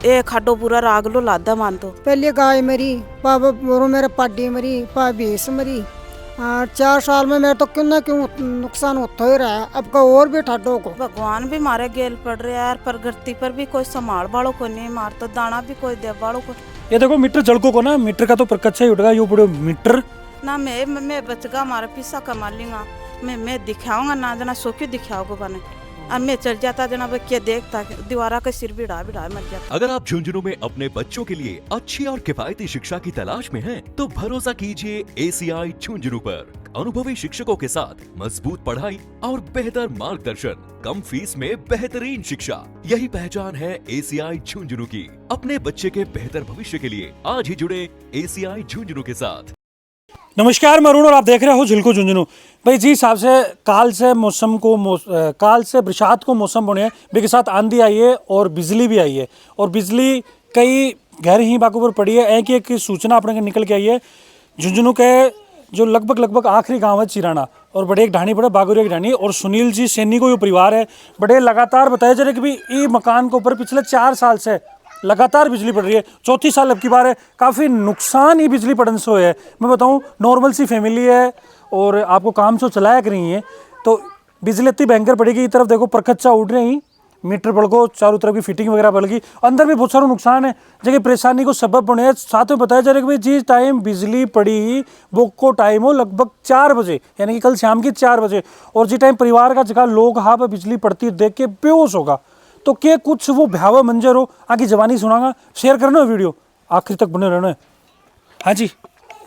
ए खाडो पूरा राग लो लादा मान तो पहले गाय मरी, पापा मोरो मेरे पाडी मरी, पा भैंस मरी। 4 साल में मेरे तो क्यों ना क्यों नुकसान होता ही रहा है। अब का और भी ठाडो को भगवान भी मारे गेल पड़ रहे यार, प्रगति पर भी कोई संभाल वालों को नहीं, मार तो दाना भी कोई दे वालों को। ये देखो मीटर जड़को को ना, मीटर का तो प्रकच्छ ही उठेगा, यो बड़े मीटर ना मैं बचगा मारा पिसा कमा लूंगा, मैं दिखाऊंगा ना जना सो क्यों दिखाओगे बने। अब मैं चल जाता जना क्या देखता दीवारा का सिर भी ढा मर जाता। अगर आप झुंझुनू में अपने बच्चों के लिए अच्छी और किफायती शिक्षा की तलाश में हैं, तो भरोसा कीजिए ACI झुंझुनू पर। अनुभवी शिक्षकों के साथ मजबूत पढ़ाई और बेहतर मार्गदर्शन, कम फीस में बेहतरीन शिक्षा, यही पहचान है ACI झुंझुनू की। अपने बच्चे के बेहतर भविष्य के लिए आज ही जुड़े ACI झुंझुनू के साथ। नमस्कार, मैं अरुण और आप देख रहे हो झिलको झुंझुनू। भाई जी हिसाब से काल से बरसात को मौसम बने बे के साथ आंधी आई है और बिजली भी आई है, और बिजली कई घर ही बाकों पर पड़ी है। एक सूचना अपने के निकल के आई है झुंझुनू के जो लगभग आखिरी गांव है चिराना, और बड़े एक ढाणी पड़े बागुरी एक ढाणी, और सुनील जी सैनी को जो परिवार है बड़े लगातार बताया जा रहा है कि भाई ये मकान के ऊपर पिछले 4 साल से लगातार बिजली पड़ रही है। चौथी साल अब की बार है, काफ़ी नुकसान ही बिजली पड़ने से है। मैं बताऊं नॉर्मल सी फैमिली है और आपको काम से चलाया कर रही है, तो बिजली इतनी भयंकर पड़ेगी। तरफ देखो प्रखच्चा उड़ रही, मीटर पड़ गो, चारों तरफ की फिटिंग वगैरह पड़ गई, अंदर भी बहुत सारा नुकसान है, जगह परेशानी को सबब बने है। साथ में बताया जा रहा है कि भाई जिस टाइम बिजली पड़ी वो को टाइम हो लगभग 4 बजे, यानी कि कल शाम की 4 बजे, और जिस टाइम परिवार का जगह लोग हाँ पर बिजली पड़ती देख के बेहोश होगा। तो क्या कुछ वो भयावह मंजर हो, आगे जवानी सुनागा, शेयर करना वीडियो आखिर तक बने रहना है। हाँ जी,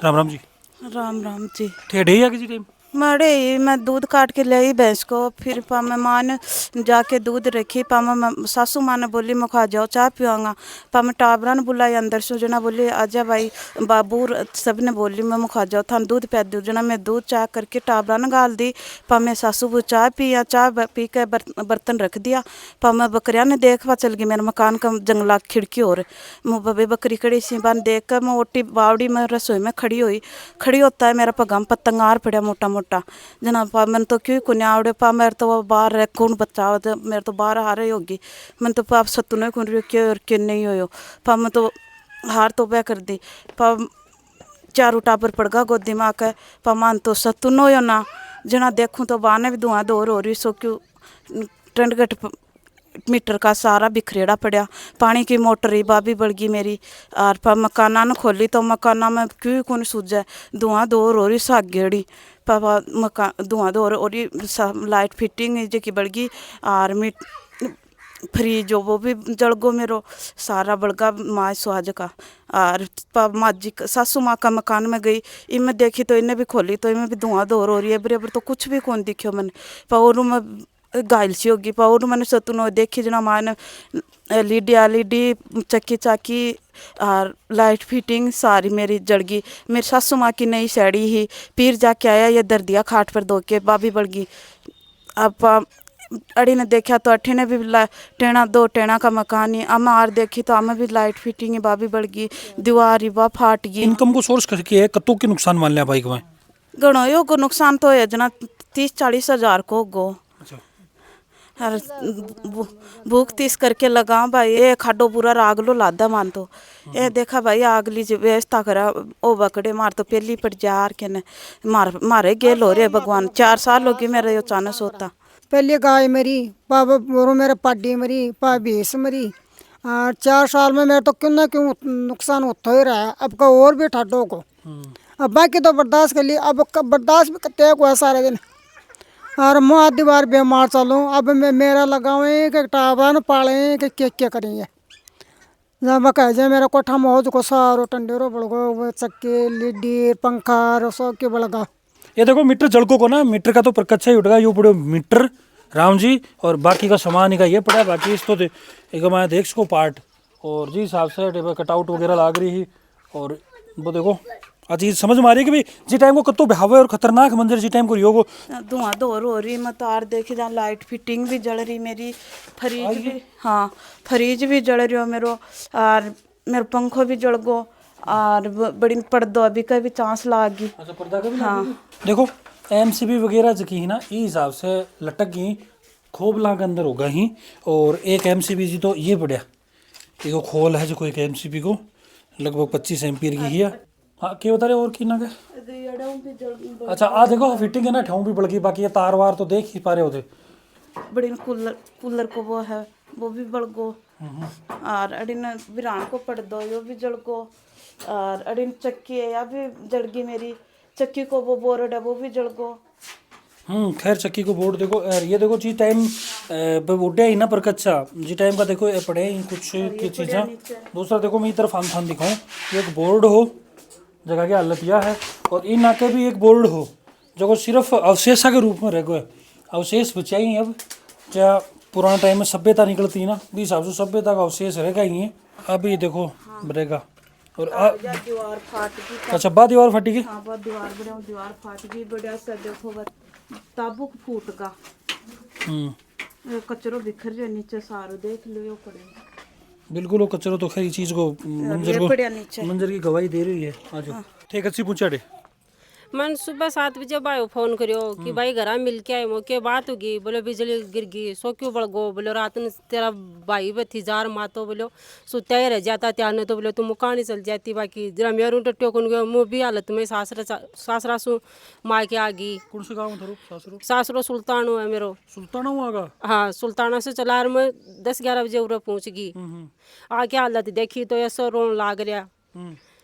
राम राम जी। राम राम जी। ठेठे ही किसी टाइम मरे मैं दूध काट के ले आई भैंस को, फिर पामे माँ ने जाके दूध रखी, पामे सासू माँ ने बोली मैं खा जाओ चाय पियाँगा, पामे टाबरा ने बुलाई अंदर से जना बोली आजा भाई बाबू, सब ने बोली मैं खा जाओ थान दूध पै दू जना, मैं दूध चाय करके टाबरा ने गाल दी, पामे सासू को चाय पिया, चाय पी के बर्तन रख दिया, पामे बकरिया ने देखवा चल गई मेरे मकान का जंगला खिड़की और मुँह बकरी कड़ी सी बन देख कर मैं ओटी बावड़ी में रसोई में खड़ी होता है, मेरा पगाम पतंगार पड़ा मोटा जना पा मन तो क्यों कुन्या आवड़े पा मेरे तो बाहर है कौन बचाओ, तो मेरे तो बाहर हार ही होगी, मन तो पाप सत्तू नहीं कुन रही क्यों और क्यों नहीं हो पा मैं तो हार तो बह कर दी पा चारू टाबर पड़गा गोदी में आके पा मान तो सत्तू नो हो ना, जना देखूँ तो बाने भी धुआं दौर हो रही, सो क्यों टंडगट मीटर का सारा बिखरेड़ा पड़ा, पानी की मोटर ही बाबी बढ़ गई मेरी, और पा मकाना ने खोली तो मकाना में क्यों कौन सूझे, धुआं दौर हो रही साग गेड़ी पापा मकान धुआं दौर और लाइट फिटिंग जो की बढ़ गई, और मीट फ्रिज जो वो भी जल गो मेरो सारा बड़गा माँ सुहाज का, और माँ जी सासू माँ का मकान में गई, इनमें देखी तो इन्हें भी खोली तो इनमें भी धुआं दौर हो रही है, बराबर तो कुछ भी कौन दिखो मैंने पावर में घायल सी होगी, पावर मैंने सतुनो देखी जना माँ ने एलईडी चक्की चाकी और लाइट फिटिंग सारी मेरी जड़ गई। मेरी सासू माँ की नई साड़ी ही पीर जाके आया, ये दर दिया खाट पर धो के बाबी बढ़ गई। अब अड़ी ने देखा तो अठी ने भी टेना 2 टेना का मकान ही, अम्मा आर देखी तो अम्मा भी लाइट फिटिंग बाबी बढ़ गई, दीवार बा फाट गई। इनकम को सोर्स करके है कतों के नुकसान मान लिया बाइक में गणो यो को नुकसान तो है जना 30-40 हज़ार को गो, और भूख 30 करके लगा भाई, ये खाडो पूरा राग लो लादा मान तो ये देखा भाई आगली व्यवस्था करा ओ बकड़े मार तो पहली पड़ जार के ने मारे गेल हो रहे भगवान। 4 साल हो गए मेरा यो चानस होता। पहले गाय मरी, पापा मोरो मेरे पाडी मरी, पा भैंस मरी। 4 साल में मेरे तो क्यों ना क्यों नुकसान होता ही रहा है। अब का और भी ठाडो को अब बाकी तो बर्दाश्त कर लिया, अब बर्दाश्त भी करते हैं कोई सारे दिन, और मैं आधी बार बीमार चलूँ। अब मैं मेरा लगावे कि टाबरा न पाले कि क्या करेंगे, जब कह जाए मेरा कोठा मौज को सारो टंडेरो बड़गो चक्के लीडी पंखा रसो के बड़गा। ये देखो मीटर जड़को को ना, मीटर का तो प्रकच्छ ही उठेगा, यो पड़े मीटर राम जी, और बाकी का सामान ही का ये पड़ा, बाकी इस तो एक मैं देख सको पार्ट, और जी हिसाब से कटआउट वगैरह लाग रही है, और वो देखो आज चीज समझ में आ रही है कि भाई जी टाइम को कतो भयावह और खतरनाक मंजर जी टाइम को रियो को धुआं दौर हो रही, मैं तार देखी जहाँ लाइट फिटिंग भी जल रही मेरी, फ्रिज भी हाँ फ्रिज भी जल रही हो मेरो, और मेरे पंखो भी जल गो, और बड़ी पर्दो अभी का भी चांस लाग गई। अच्छा पर्दा का भी हाँ देखो एमसीबी वगैरह जो की ना ये हिसाब से लटक गई, खोब लाख अंदर होगा ही, और एक एमसीबी जी तो ये बढ़िया देखो खोल है जो कोई एमसीबी को लगभग 25 एम्पीयर की है। हाँ क्या बता रहे और की ना के अच्छा आ देखो फिटिंग है ना ठेऊ भी बढ़ गई, बाकी ये तार वार तो देख ही पा रहे होते। बड़ी कूलर कूलर को वो है वो भी बढ़ गो, और अड़िन बिरान को पड़ दो यो भी जल गो, और अड़िन चक्की है या भी जल गई मेरी चक्की को वो बोर्ड है वो भी जल गो। खैर चक्की को बोर्ड देखो यार, ये देखो जी टाइम उड्डे ही ना पर कच्चा जी टाइम का देखो ये पड़े ही कुछ की चीज़ा। दूसरा देखो मैं तरफ फान फान दिखाऊं, एक बोर्ड हो जगह की हालत यह है, और इन नाके भी एक बोर्ड हो जो सिर्फ अवशेषा के रूप में रह गए, अवशेष बचाई अब क्या पुराना टाइम में सभ्यता निकलती ना भी हिसाब से सभ्यता का अवशेष रहेगा ही है। अभी देखो बनेगा और दीवार फाट गई। अच्छा बाद दीवार फटी गई। हाँ बाद दीवार फाट गई बढ़िया सा देखो बस ताबुक फूट का कचरो बिखर जो नीचे सारो देख लो पड़े। बिल्कुल वो कचरो तो खैर चीज को मंजर की गवाही दे रही है। आज ठीक अच्छी पूछा डे मन सुबह 7 बजे भाई फोन करियो कि भाई घर मिल के आए के बात होगी, बोले बिजली गिर गई सो क्यों बढ़ गो, बोले रात में तेरा भाई बथी जार मातो बोलो सुत्या ही रह जाता त्यार ने तो बोले तुम मुका नहीं चल जाती, बाकी जरा मेरू टट्टियो कौन गयो मुँह भी हालत में सासरा सु माँ के आ गई। कौन से गाँव थारो सासरो? सासरो सुल्तानो है मेरो। सुल्ताना आगा? हाँ सुल्ताना से चला मैं 10-11 बजे उरे पहुँच गई। आके हालत देखी तो ऐसा रोन लाग रहा,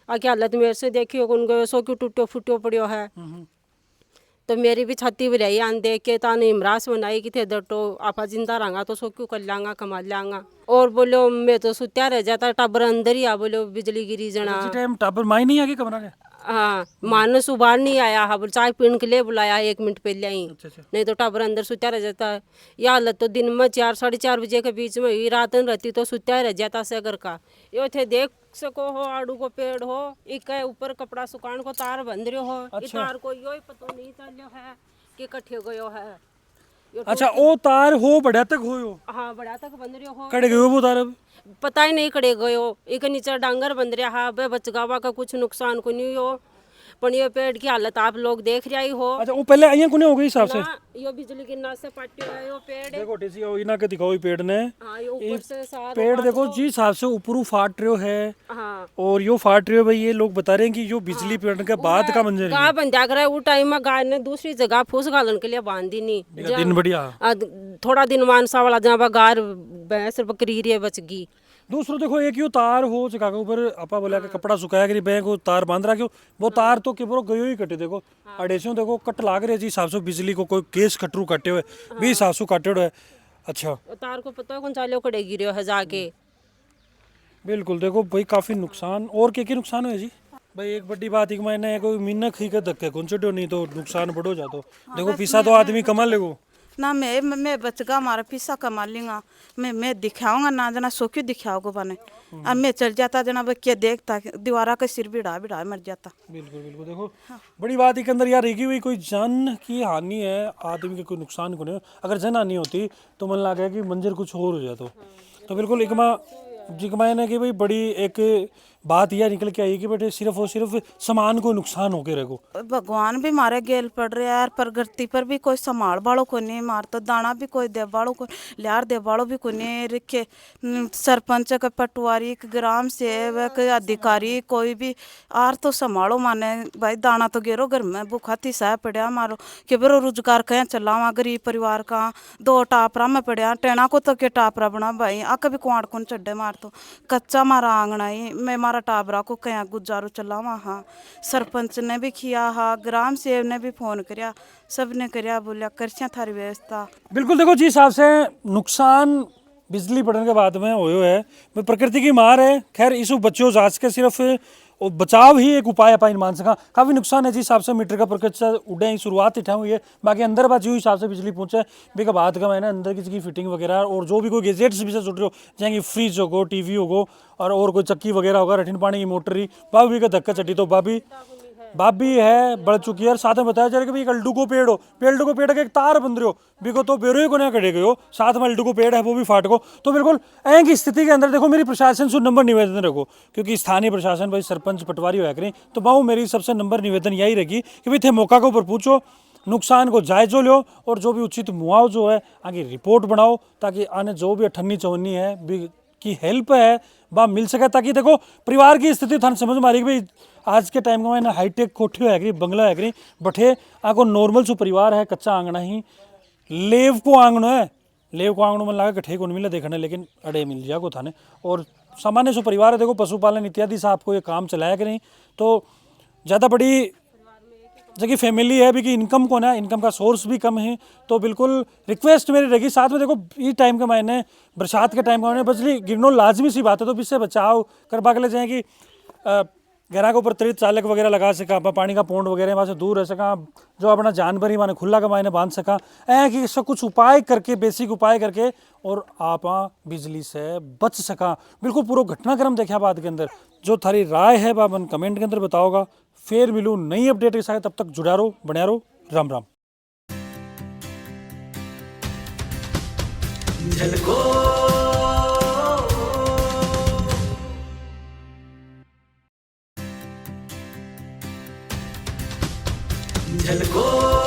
आके हालत मेरे से देखियो कौन गयो सो क्यों टूटो फुटो पड़ियो है। तो मेरी भी छाती भी रही आन देख के ताने इमरास बनाई कि थे दटो आपा जिंदा रहा तो सो क्यों कर लांगा कमा लांगा। और बोलो मैं तो सुत्या रह जाता टाबर अंदर ही आ, बोलो बिजली गिरी जना टाइम टाबर माई नहीं आगे कमरा के। हाँ मानस उबार नहीं आया, हाँ बोल चाय पीने के लिए बुलाया 1 मिनट पहले ही। नहीं तो टाबर अंदर सुत्या रह जाता। यह हालत तो दिन में 4-4:30 बजे के बीच में ही रात रहती तो सुत्या रह जाता से घर का। यो थे देख सको हो आड़ू को पेड़ हो एक ऊपर कपड़ा सुखान को तार बंध रहे हो। अच्छा। तार को यो पता नहीं चलो है कि कट्ठे गयो है। अच्छा ओ तार हो बढ़िया तक हो? हाँ बढ़िया तक बंध रहे हो। कड़े गयो वो तार अब? पता ही नहीं कड़े गयो, एक नीचे डांगर बंद रहा। हाँ बे बचगावा का कुछ नुकसान को नहीं हो, पर ये पेड़ की हालत आप लोग देख रहे ही हो। अच्छा वो पहले आइए कोने हो गई हिसाब से यो बिजली गिरना से पाटियो है यो पेड़। देखो टेसी ओ इना के दिखाओ पेड़ ने। हाँ यो ऊपर से सारा पेड़ देखो जी हिसाब से ऊपरू फाट रहे है। हाँ और यो फाट रहे हो भाई, ये लोग बता रहे हैं कि यो बिजली पड़ने के बाद का मंजर है। गाय बन जा रहा है वो टाइम में गाय ने दूसरी जगह फूस गालन के लिए बांध दी नहीं। दिन बढ़िया थोड़ा दिन मानसा वाला जहाँ गाय भैंस बकरी रे बच गई। दूसरो देखो एक यो तार हो जगह के ऊपर आपा बोला के कपड़ा सुखाया करी बैंक को तार बांध रहा क्यों वो तार तो केवरो गयो ही कटे देखो अड़ेसों देखो कट लाग रहे जी हिसाब से बिजली को कोई केस कटरू काटे हुए भी हिसाब से काटे हुए। अच्छा तार को पता है कौन चालो कड़े गिरे है जाके। बिल्कुल देखो भाई काफी नुकसान और के नुकसान हुए जी भाई। एक बड़ी बात एक मैंने कोई मिन्नक ही के धक्के कौन चढ़ो नहीं तो नुकसान बढ़ो जातो। देखो पीसा तो आदमी कमा लेगो ना मैं बचगा हमारा पैसा कमा लूँगा, मैं दिखाऊंगा ना जना सो क्यों दिखाओगे बने। अब मैं चल जाता जना क्या देखता दीवारा का सिर बिढ़ा मर जाता। बिल्कुल बिल्कुल देखो बड़ी बात के अंदर यार रेगी हुई कोई जान की हानि है आदमी के कोई नुकसान को नहीं। अगर जन हानि होती तो मन लगा कि मंजर कुछ और हो जाता। तो बिल्कुल जिकमा ने कि भाई बड़ी एक बात यह निकल के आई कि बेटे सिर्फ और सिर्फ सामान को नुकसान होके रहो। भगवान भी मारे गेल पड़ रहे यार, प्रगति पर भी कोई संभाल बाड़ो को नहीं, मार तो दाना भी कोई दे बाड़ो को लियार दे बाड़ो भी को नहीं रखे। सरपंच का पटवारी ग्राम सेवक अधिकारी कोई भी आर तो संभालो माने भाई दाना तो गेरो घर में भूखा तिसा पड़ा मारो कि बरो रोजगार कहीं चलावा गरीब परिवार का 2 टापरा में पड़ा टेना को तो के टापरा बना भाई आ कभी कुआड़ कौन चढ़े मार तो कच्चा मारा आंगना ही मैं मारा टाबरा को कहीं गुजारो चलावा। हाँ सरपंच ने भी किया, हाँ ग्राम सेवक ने भी फोन करिया, सब ने करिया बोलिया करछिया थारी व्यवस्था। बिल्कुल देखो जी हिसाब से नुकसान बिजली पड़ने के बाद में होयो है प्रकृति की मार है। खैर इस बच्चों जांच के सिर्फ और बचाव ही एक उपाय है मान सका। काफ़ी नुकसान है जिस हिसाब से मीटर का प्रकृति उड़े ही शुरुआत ही हुई है, बाकी अंदर बात जो हिसाब से बिजली पहुंचे बेका बात का मैंने अंदर की फिटिंग वगैरह और जो भी कोई गैजेट्स भी से जुड़ रहे हो चाहे फ्रिज होगो टीवी होगो और कोई चक्की वगैरह होगा रठिन पानी की मोटर ही बाबी का धक्का चटी तो बाबी है बढ़ चुकी है। और साथ में बताया जा रहा है कि भाई एक अल्डू को पेड़ हो पेल्डू को पेड़ का एक तार बंद रहे हो बिको तो बेरोई को ना कड़े गए साथ में अल्डू को पेड़ है वो भी फाट को। तो बिल्कुल ऐ की स्थिति के अंदर देखो मेरी प्रशासन से नंबर निवेदन रखो क्योंकि स्थानीय प्रशासन भाई सरपंच पटवारी होया करें तो बाहू मेरी सबसे नंबर निवेदन यही रहेगी कि भाई थे मौका के ऊपर पूछो नुकसान को जायजो लो और जो भी उचित मुआवजो है आगे रिपोर्ट बनाओ ताकि आने जो भी 58-54 है भी की हेल्प है वह मिल सके, ताकि देखो परिवार की स्थिति थाने समझ में आ रही कि भाई आज के टाइम में हाईटेक कोठी है करी, बंगला है करी, बठे आको नॉर्मल सो परिवार है, कच्चा आंगना ही, लेव को आंगनो है, लेव को आंगनो में लगा कठे को नहीं मिला देखने, लेकिन अड़े मिल जाए को थाने। और सामान्य सो परिवार है, देखो पशुपालन इत्यादि से आपको ये काम चलाया करें, तो ज़्यादा बड़ी जबकि फैमिली है भी कि इनकम को ना, इनकम का सोर्स भी कम है, तो बिल्कुल रिक्वेस्ट मेरी रहेगी। साथ में देखो ये टाइम के मायने बरसात के टाइम का मायने बिजली गिरनो लाजमी सी बात है, तो इससे बचाव करवा के ले जाए कि घरा के ऊपर त्रित चालक वगैरह लगा सका, पानी का पौंड वगैरह वहाँ से दूर रह सका, जो अपना जानवर ही माने खुला का मायने बांध सका, ऐ कि इसका कुछ उपाय करके, बेसिक उपाय करके और आप बिजली से बच सका। बिल्कुल पूरा घटनाक्रम देखा बात के अंदर, जो थारी राय है वह मन कमेंट के अंदर बताओगा। फिर मिलूँ नई अपडेट के साथ, तब तक जुड़ा रहो, बने रहो, राम राम। झलको